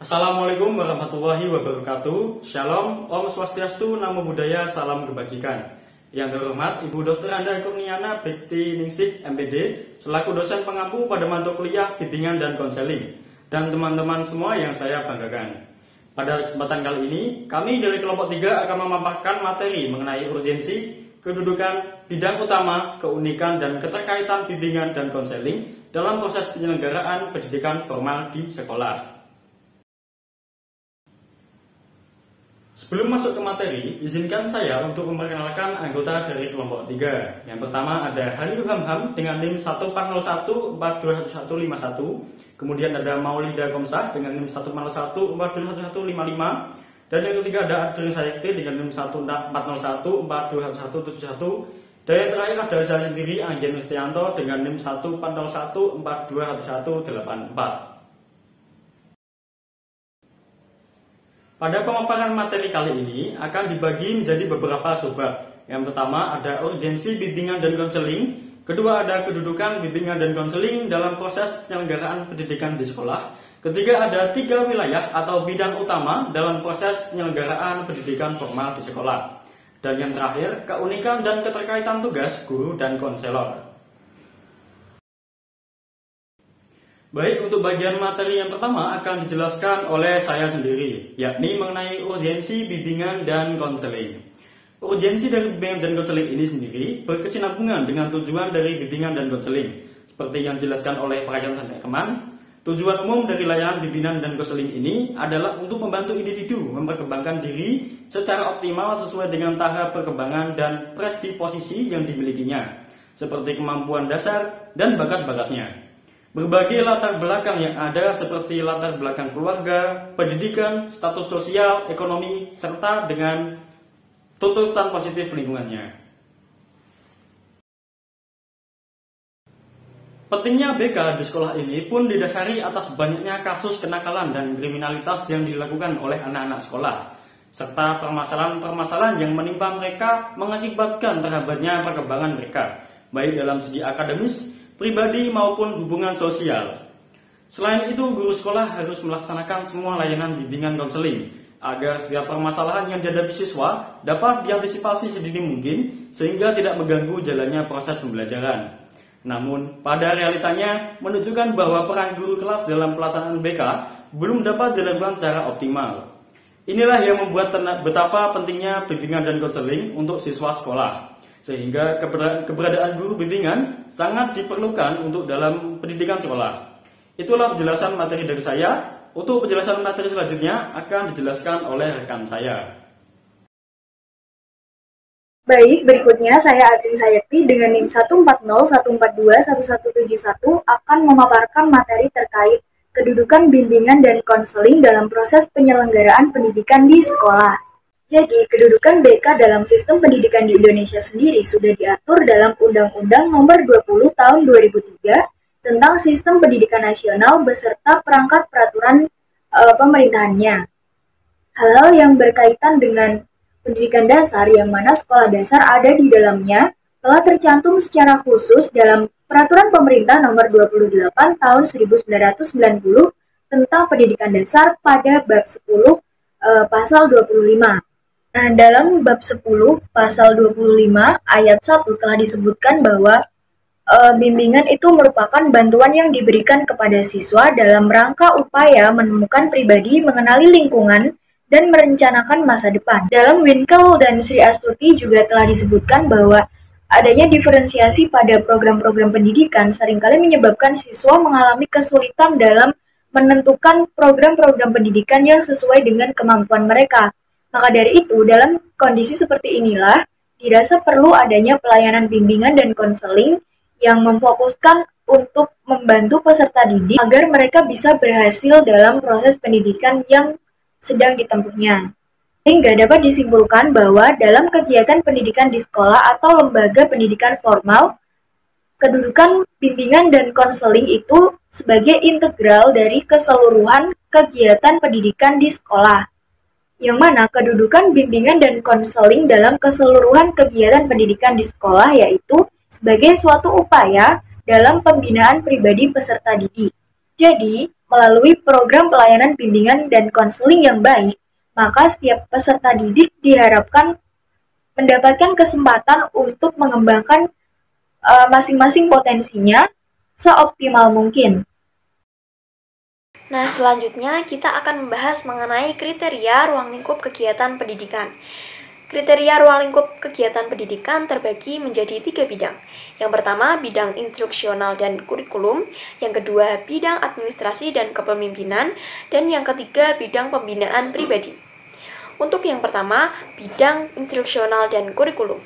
Assalamualaikum warahmatullahi wabarakatuh. Shalom, Om Swastiastu, Namo Buddhaya, salam kebajikan. Yang terhormat Ibu Dr. Anda Kurniana Bekti Ningsih, MPD, selaku dosen pengampu pada mata kuliah bimbingan dan konseling, dan teman-teman semua yang saya banggakan. Pada kesempatan kali ini, kami dari kelompok 3 akan memaparkan materi mengenai urgensi, kedudukan, bidang utama, keunikan, dan keterkaitan bimbingan dan konseling dalam proses penyelenggaraan pendidikan formal di sekolah. Sebelum masuk ke materi, izinkan saya untuk memperkenalkan anggota dari kelompok 3. Yang pertama ada Haniu Hamham dengan NIM 140142151. Kemudian ada Maulida Komsah dengan NIM 140142155. Dan yang ketiga ada Adrin Sayekti dengan NIM 140142171. Dan yang terakhir ada saya sendiri, Anggen Mustianto dengan NIM 140142184. Pada pemaparan materi kali ini akan dibagi menjadi beberapa subbab. Yang pertama ada urgensi bimbingan dan konseling, kedua ada kedudukan bimbingan dan konseling dalam proses penyelenggaraan pendidikan di sekolah, ketiga ada 3 wilayah atau bidang utama dalam proses penyelenggaraan pendidikan formal di sekolah, dan yang terakhir keunikan dan keterkaitan tugas guru dan konselor. Baik, untuk bagian materi yang pertama akan dijelaskan oleh saya sendiri, yakni mengenai urgensi bimbingan dan konseling. Urgensi dari bimbingan dan konseling ini sendiri berkesinambungan dengan tujuan dari bimbingan dan konseling. Seperti yang dijelaskan oleh Pak Keman, tujuan umum dari layanan bimbingan dan konseling ini adalah untuk membantu individu memperkembangkan diri secara optimal sesuai dengan tahap perkembangan dan predisposisi yang dimilikinya, seperti kemampuan dasar dan bakat-bakatnya. Berbagai latar belakang yang ada seperti latar belakang keluarga, pendidikan, status sosial, ekonomi, serta dengan tuntutan positif lingkungannya. Pentingnya BK di sekolah ini pun didasari atas banyaknya kasus kenakalan dan kriminalitas yang dilakukan oleh anak-anak sekolah, serta permasalahan-permasalahan yang menimpa mereka mengakibatkan terhambatnya perkembangan mereka, baik dalam segi akademis, pribadi maupun hubungan sosial. Selain itu, guru sekolah harus melaksanakan semua layanan bimbingan konseling agar setiap permasalahan yang dihadapi siswa dapat diantisipasi sedini mungkin sehingga tidak mengganggu jalannya proses pembelajaran. Namun, pada realitanya menunjukkan bahwa peran guru kelas dalam pelaksanaan BK belum dapat dilakukan secara optimal. Inilah yang membuat betapa pentingnya bimbingan dan konseling untuk siswa sekolah, sehingga keberadaan guru bimbingan sangat diperlukan untuk dalam pendidikan sekolah. Itulah penjelasan materi dari saya. Untuk penjelasan materi selanjutnya akan dijelaskan oleh rekan saya. Baik, berikutnya saya Adrin Sayekti dengan NIM 140142171 akan memaparkan materi terkait kedudukan bimbingan dan konseling dalam proses penyelenggaraan pendidikan di sekolah. Jadi, kedudukan BK dalam sistem pendidikan di Indonesia sendiri sudah diatur dalam Undang-Undang Nomor 20 Tahun 2003 tentang Sistem Pendidikan Nasional beserta perangkat peraturan pemerintahannya. Hal-hal yang berkaitan dengan pendidikan dasar yang mana sekolah dasar ada di dalamnya telah tercantum secara khusus dalam Peraturan Pemerintah Nomor 28 Tahun 1990 tentang Pendidikan Dasar pada bab 10 pasal 25. Nah, dalam bab 10 pasal 25 ayat 1 telah disebutkan bahwa bimbingan itu merupakan bantuan yang diberikan kepada siswa dalam rangka upaya menemukan pribadi, mengenali lingkungan, dan merencanakan masa depan. Dalam Winkel dan Sri Astuti juga telah disebutkan bahwa adanya diferensiasi pada program-program pendidikan seringkali menyebabkan siswa mengalami kesulitan dalam menentukan program-program pendidikan yang sesuai dengan kemampuan mereka. Maka dari itu, dalam kondisi seperti inilah, dirasa perlu adanya pelayanan bimbingan dan konseling yang memfokuskan untuk membantu peserta didik agar mereka bisa berhasil dalam proses pendidikan yang sedang ditempuhnya. Sehingga dapat disimpulkan bahwa dalam kegiatan pendidikan di sekolah atau lembaga pendidikan formal, kedudukan bimbingan dan konseling itu sebagai integral dari keseluruhan kegiatan pendidikan di sekolah, yang mana kedudukan bimbingan dan konseling dalam keseluruhan kegiatan pendidikan di sekolah yaitu sebagai suatu upaya dalam pembinaan pribadi peserta didik. Jadi, melalui program pelayanan bimbingan dan konseling yang baik, maka setiap peserta didik diharapkan mendapatkan kesempatan untuk mengembangkan masing-masing potensinya seoptimal mungkin. Nah, selanjutnya kita akan membahas mengenai kriteria ruang lingkup kegiatan pendidikan. Kriteria ruang lingkup kegiatan pendidikan terbagi menjadi 3 bidang. Yang pertama, bidang instruksional dan kurikulum. Yang kedua, bidang administrasi dan kepemimpinan. Dan yang ketiga, bidang pembinaan pribadi. Untuk yang pertama, bidang instruksional dan kurikulum.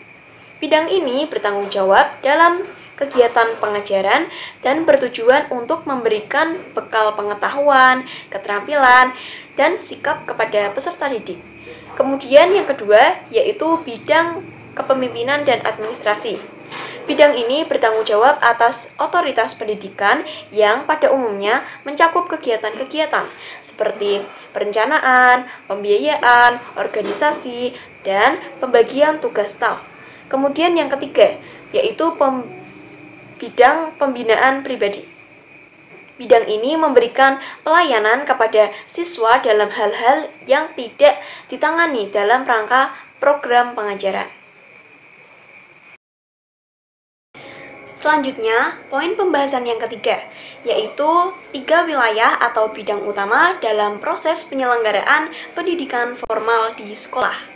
Bidang ini bertanggung jawab dalam kegiatan pengajaran dan bertujuan untuk memberikan bekal pengetahuan, keterampilan, dan sikap kepada peserta didik. Kemudian yang kedua, yaitu bidang kepemimpinan dan administrasi. Bidang ini bertanggung jawab atas otoritas pendidikan yang pada umumnya mencakup kegiatan-kegiatan seperti perencanaan, pembiayaan, organisasi, dan pembagian tugas staf. Kemudian yang ketiga, yaitu bidang pembinaan pribadi. Bidang ini memberikan pelayanan kepada siswa dalam hal-hal yang tidak ditangani dalam rangka program pengajaran. Selanjutnya, poin pembahasan yang ketiga, yaitu 3 wilayah atau bidang utama dalam proses penyelenggaraan pendidikan formal di sekolah.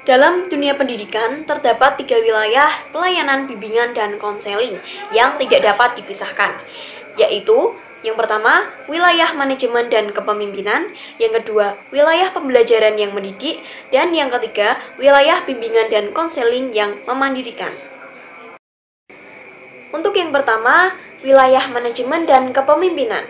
Dalam dunia pendidikan, terdapat 3 wilayah pelayanan bimbingan dan konseling yang tidak dapat dipisahkan, yaitu yang pertama, wilayah manajemen dan kepemimpinan, yang kedua, wilayah pembelajaran yang mendidik, dan yang ketiga, wilayah bimbingan dan konseling yang memandirikan. Untuk yang pertama, wilayah manajemen dan kepemimpinan.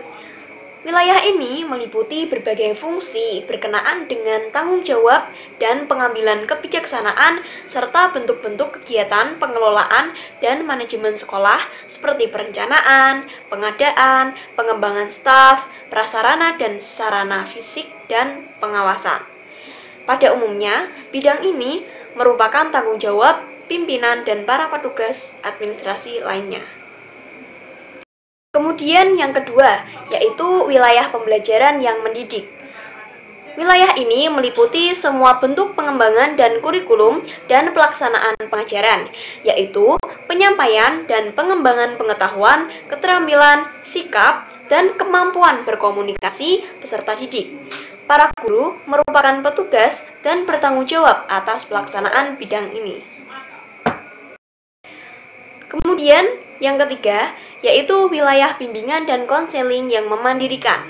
Wilayah ini meliputi berbagai fungsi berkenaan dengan tanggung jawab dan pengambilan kebijaksanaan serta bentuk-bentuk kegiatan pengelolaan dan manajemen sekolah seperti perencanaan, pengadaan, pengembangan staf, prasarana dan sarana fisik, dan pengawasan. Pada umumnya, bidang ini merupakan tanggung jawab pimpinan dan para petugas administrasi lainnya. Kemudian yang kedua, yaitu wilayah pembelajaran yang mendidik. Wilayah ini meliputi semua bentuk pengembangan dan kurikulum dan pelaksanaan pengajaran, yaitu penyampaian dan pengembangan pengetahuan, keterampilan, sikap, dan kemampuan berkomunikasi peserta didik. Para guru merupakan petugas dan bertanggung jawab atas pelaksanaan bidang ini. Kemudian, yang ketiga, yaitu wilayah bimbingan dan konseling yang memandirikan.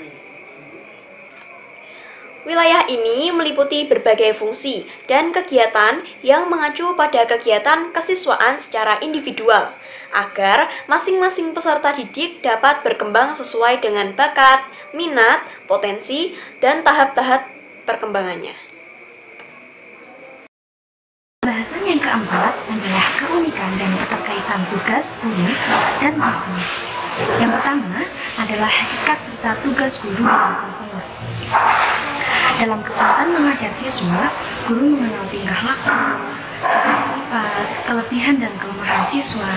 Wilayah ini meliputi berbagai fungsi dan kegiatan yang mengacu pada kegiatan kesiswaan secara individual, agar masing-masing peserta didik dapat berkembang sesuai dengan bakat, minat, potensi, dan tahap-tahap perkembangannya. Bahasan yang keempat adalah keunikan dan keterkaitan tugas guru dan konselor. Yang pertama adalah hakikat serta tugas guru dan konselor. Dalam kesempatan mengajar siswa, guru mengenal tingkah laku, sifat-sifat, kelebihan dan kelemahan siswa.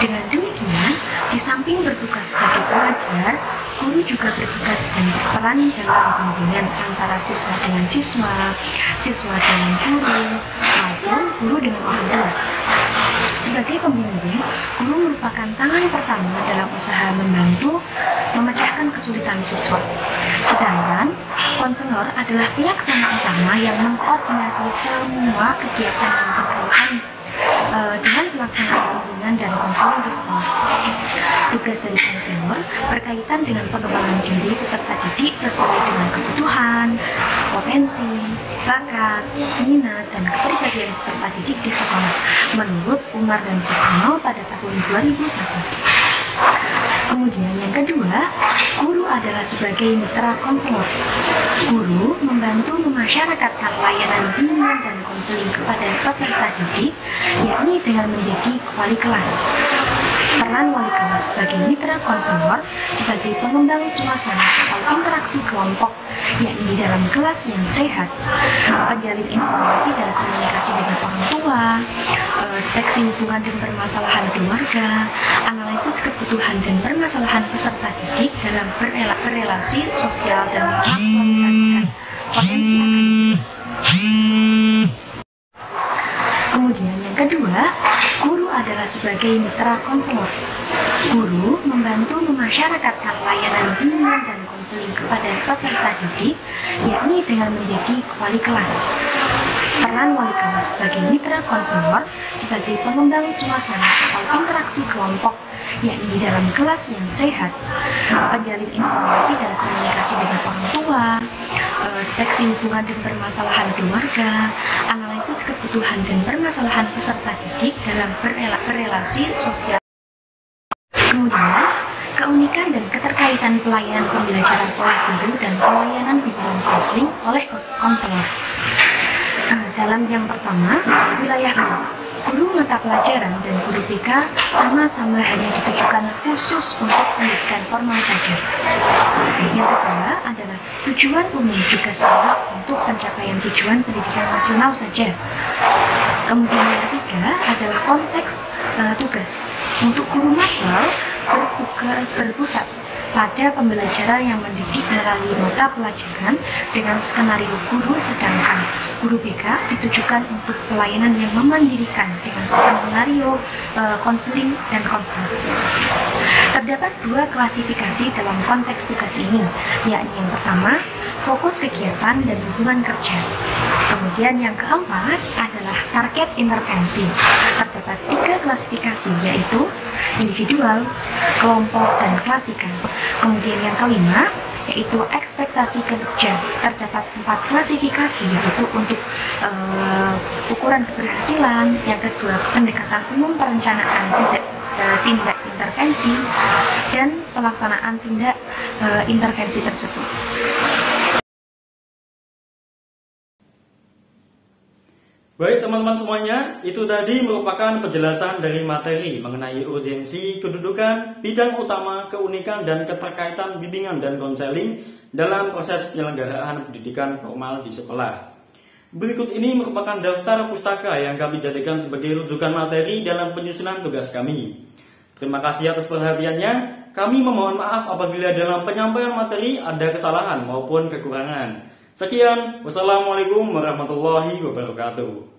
Dengan demikian, di samping bertugas sebagai pengajar, guru juga bertugas dan berperan dalam pembimbingan antara siswa dengan siswa, siswa dengan guru, maupun guru dengan orang tua. Sebagai pembimbing, guru merupakan tangan pertama dalam usaha membantu memecahkan kesulitan siswa. Sedangkan konselor adalah pelaksana utama yang mengkoordinasi semua kegiatan yang berkaitan dengan pelaksanaan bimbingan dan konseling di sekolah. Tugas dari konselor berkaitan dengan pengembangan diri peserta didik sesuai dengan kebutuhan, potensi, bakat, minat, dan kepribadian peserta didik di sekolah menurut Umar dan Sukarno pada tahun 2001. Kemudian yang kedua, guru adalah sebagai mitra konselor. Guru membantu memasyarakatkan layanan bimbingan dan konseling kepada peserta didik, yakni dengan menjadi wali kelas. Peran wali kelas sebagai mitra konselor sebagai pengembang suasana atau interaksi kelompok, yakni di dalam kelas yang sehat, penjalin informasi dan komunikasi dengan orang tua, deteksi hubungan dan permasalahan keluarga, analisis kebutuhan dan permasalahan peserta didik dalam berrelasi sosial dan mengaktualisasikan potensi akademik. Kemudian yang kedua, guru adalah sebagai mitra konselor. Guru membantu memasyarakatkan layanan bimbingan dan konseling kepada peserta didik, yakni dengan menjadi wali kelas. Peran wali kelas sebagai mitra konselor sebagai pengembang suasana atau interaksi kelompok, yakni di dalam kelas yang sehat, penjalin informasi dan komunikasi dengan orang tua, deteksi hubungan dan permasalahan keluarga, analisis kebutuhan dan permasalahan peserta didik dalam berrelasi sosial. Kemudian, keunikan dan keterkaitan pelayanan pembelajaran oleh guru dan pelayanan bimbingan konseling oleh konselor. Dalam yang pertama, wilayah guru mata pelajaran dan guru BK sama-sama hanya ditujukan khusus untuk pendidikan formal saja. Yang kedua adalah tujuan umum juga sama untuk pencapaian tujuan pendidikan nasional saja. Kemudian yang ketiga adalah konteks tugas. Untuk guru matkul berpusat pada pembelajaran yang mendidik melalui mata pelajaran dengan skenario guru, sedangkan guru BK ditujukan untuk pelayanan yang memandirikan dengan skenario konseling dan konselor. Terdapat dua klasifikasi dalam konteks tugas ini, yakni yang pertama, fokus kegiatan dan hubungan kerja. Kemudian yang keempat adalah target intervensi. Terdapat tiga klasifikasi, yaitu individual, kelompok, dan klasikal. Kemudian yang kelima, yaitu ekspektasi kerja. Terdapat 4 klasifikasi, yaitu untuk ukuran keberhasilan. Yang kedua, pendekatan umum perencanaan tindak intervensi dan pelaksanaan tindak intervensi tersebut. Baik teman-teman semuanya, itu tadi merupakan penjelasan dari materi mengenai urgensi, kedudukan, bidang utama, keunikan, dan keterkaitan bimbingan dan konseling dalam proses penyelenggaraan pendidikan formal di sekolah. Berikut ini merupakan daftar pustaka yang kami jadikan sebagai rujukan materi dalam penyusunan tugas kami. Terima kasih atas perhatiannya. Kami memohon maaf apabila dalam penyampaian materi ada kesalahan maupun kekurangan. Sekian, wassalamualaikum warahmatullahi wabarakatuh.